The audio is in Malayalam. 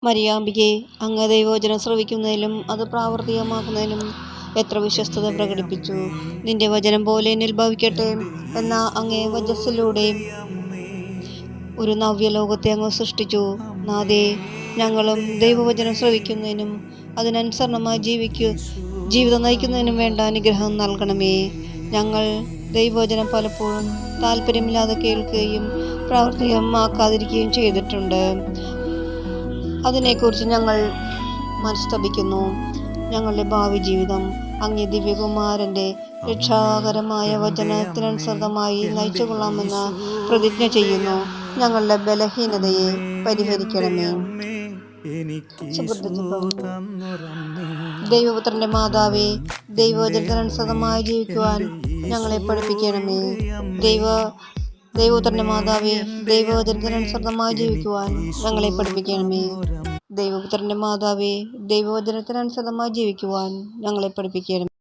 മരിയാമ്പികെ, അങ്ങ് ദൈവവചനം ശ്രവിക്കുന്നതിലും അത് പ്രാവർത്തികമാക്കുന്നതിലും എത്ര വിശ്വസ്തത പ്രകടിപ്പിച്ചു. നിന്റെ വചനം പോലെ എന്നിൽ ഭവിക്കട്ടെ എന്ന അങ്ങേ വചസ്സിലൂടെ ഒരു നവ്യലോകത്തെ അങ്ങ് സൃഷ്ടിച്ചു. നാഥേ, ഞങ്ങളും ദൈവവചനം ശ്രവിക്കുന്നതിനും അതിനനുസരണമായി ജീവിതം നയിക്കുന്നതിനും വേണ്ട അനുഗ്രഹം നൽകണമേ. ഞങ്ങൾ ദൈവവചനം പലപ്പോഴും താല്പര്യമില്ലാതെ കേൾക്കുകയും പ്രാവർത്തികമാക്കാതിരിക്കുകയും ചെയ്തിട്ടുണ്ട്. അതിനെക്കുറിച്ച് ഞങ്ങൾ മനസ്തപിക്കുന്നു. ഞങ്ങളുടെ ഭാവി ജീവിതം അങ്ങേ ദിവ്യകുമാരൻ്റെ രക്ഷാകരമായ വചനത്തിനനുസൃതമായി നയിച്ചുകൊള്ളാമെന്ന് പ്രതിജ്ഞ ചെയ്യുന്നു. ഞങ്ങളുടെ ബലഹീനതയെ പരിഹരിക്കണമേ. ദൈവപുത്രന്റെ മാതാവേ, ദൈവവചനത്തിനനുസൃതമായി ജീവിക്കുവാൻ ഞങ്ങളെ പഠിപ്പിക്കണമേ. ദൈവപുത്രന്റെ മാതാവേ, ദൈവവചനത്തിനനുസൃതമായി ജീവിക്കുവാൻ ഞങ്ങളെ പഠിപ്പിക്കണമേ. ദൈവപുത്രന്റെ മാതാവേ, ദൈവവചനത്തിനനുസൃതമായി ജീവിക്കുവാൻ ഞങ്ങളെ പഠിപ്പിക്കണമേ.